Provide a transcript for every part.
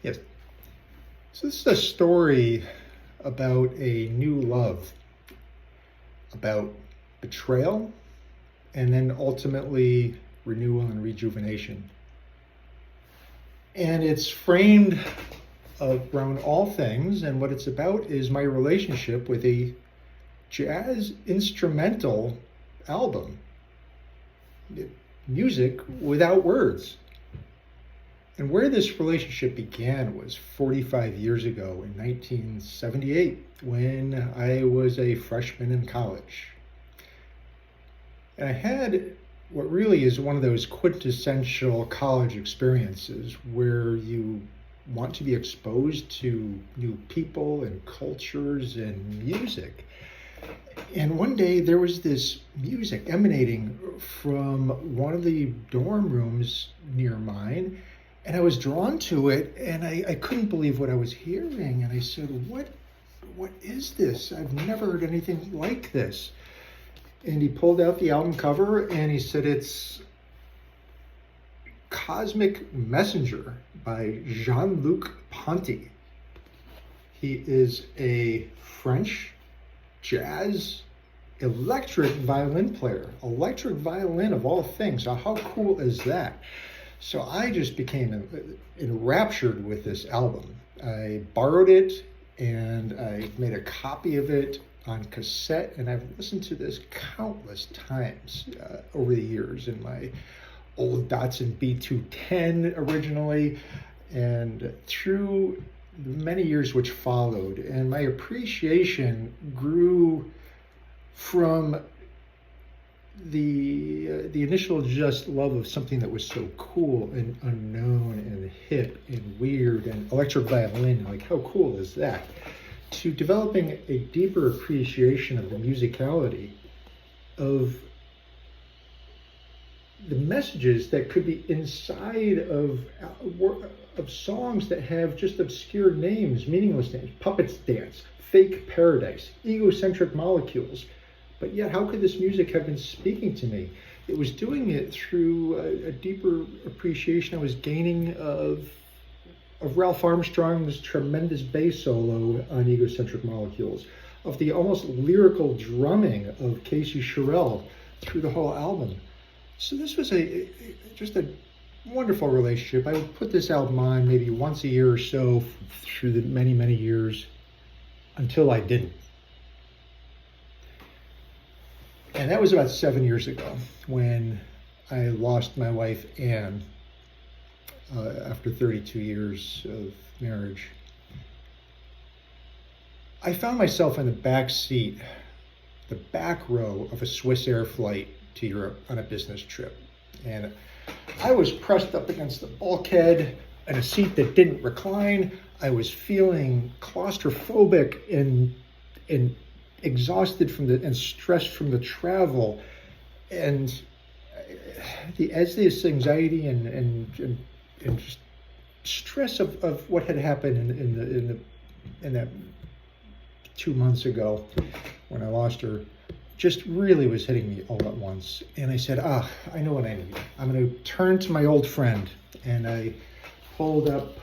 Yes. So this is a story about a new love, about betrayal, and then ultimately renewal and rejuvenation. And it's framed around all things, and what it's about is my relationship with a jazz instrumental album. Music without words. And where this relationship began was 45 years ago in 1978 when I was a freshman in college. And I had what really is one of those quintessential college experiences where you want to be exposed to new people and cultures and music. And one day there was this music emanating from one of the dorm rooms near mine. And I was drawn to it, and I couldn't believe what I was hearing. And I said, what is this? I've never heard anything like this. And he pulled out the album cover, and he said, it's Cosmic Messenger by Jean-Luc Ponty. He is a French jazz electric violin player. Electric violin of all things. Now, how cool is that? So I just became enraptured with this album. I borrowed it and I made a copy of it on cassette, and I've listened to this countless times over the years in my old Datsun B210 originally, and through the many years which followed. And my appreciation grew from the initial just love of something that was so cool and unknown and hip and weird and electric violin, like how cool is that, to developing a deeper appreciation of the musicality of the messages that could be inside of songs that have just obscure names, meaningless names: Puppets Dance, Fake Paradise, Egocentric Molecules. But yet, how could this music have been speaking to me? It was doing it through a deeper appreciation I was gaining of Ralph Armstrong's tremendous bass solo on Egocentric Molecules, of the almost lyrical drumming of Casey Sherrill through the whole album. So this was just a wonderful relationship. I would put this album on maybe once a year or so through the many, many years until I didn't. And that was about 7 years ago when I lost my wife, Anne, after 32 years of marriage. I found myself in the back seat, the back row of a Swiss Air flight to Europe on a business trip. And I was pressed up against the bulkhead in a seat that didn't recline. I was feeling claustrophobic and exhausted and stressed from the travel, and as this anxiety and just stress of what had happened in that 2 months ago when I lost her just really was hitting me all at once. And I said, I know what I need. I'm going to turn to my old friend. And I pulled up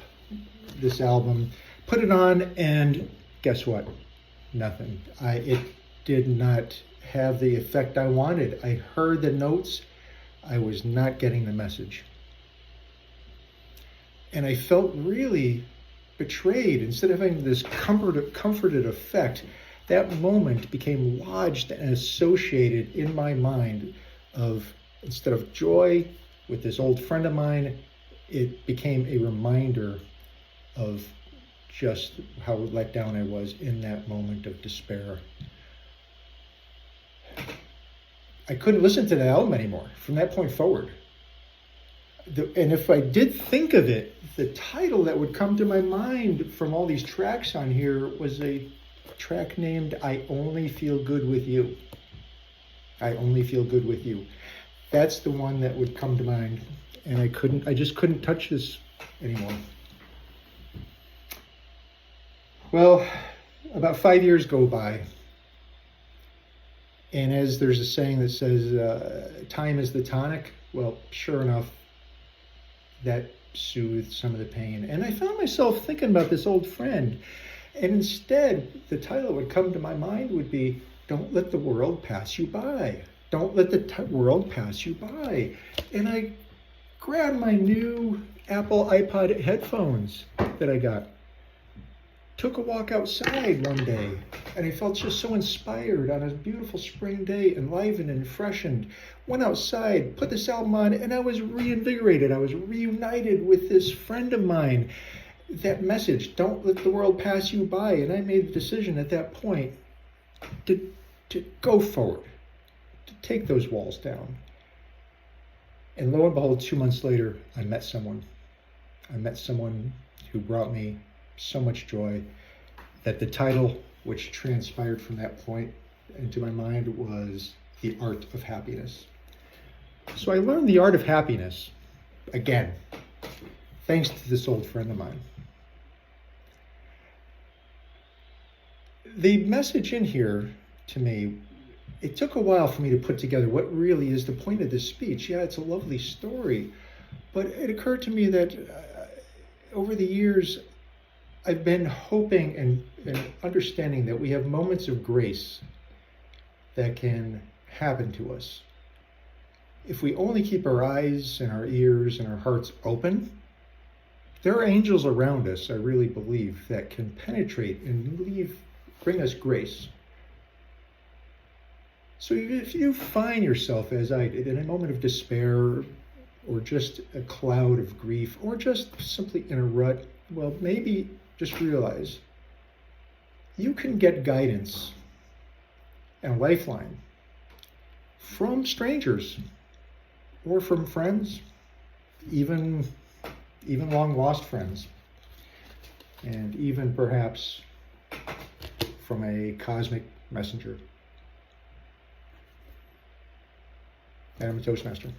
this album, put it on, and guess what? Nothing. It did not have the effect I wanted. I heard the notes. I was not getting the message. And I felt really betrayed. Instead of having this comforted effect, that moment became lodged and associated in my mind of, instead of joy with this old friend of mine, it became a reminder of just how let down I was in that moment of despair. I couldn't listen to the album anymore from that point forward. And if I did think of it, the title that would come to my mind from all these tracks on here was a track named I Only Feel Good With You. I Only Feel Good With You. That's the one that would come to mind. And I just couldn't touch this anymore. Well, about 5 years go by. And as there's a saying that says, time is the tonic. Well, sure enough, that soothe some of the pain. And I found myself thinking about this old friend. And instead, the title that would come to my mind would be, Don't Let the World Pass You By. Don't let the world pass you by. And I grabbed my new Apple iPod headphones that I got. Took a walk outside one day, and I felt just so inspired on a beautiful spring day, enlivened and freshened. Went outside, put this album on, and I was reinvigorated. I was reunited with this friend of mine. That message, don't let the world pass you by. And I made the decision at that point to go forward, to take those walls down. And lo and behold, 2 months later, I met someone. I met someone who brought me so much joy that the title, which transpired from that point into my mind, was The Art of Happiness. So I learned the art of happiness, again, thanks to this old friend of mine. The message in here, to me, it took a while for me to put together what really is the point of this speech. Yeah, it's a lovely story, but it occurred to me that over the years, I've been hoping and understanding that we have moments of grace that can happen to us. If we only keep our eyes and our ears and our hearts open, there are angels around us, I really believe, that can penetrate and bring us grace. So if you find yourself, as I did, in a moment of despair, or just a cloud of grief, or just simply in a rut, well, maybe just realize you can get guidance and a lifeline from strangers or from friends, even long lost friends, and even perhaps from a cosmic messenger. And I'm a Toastmaster.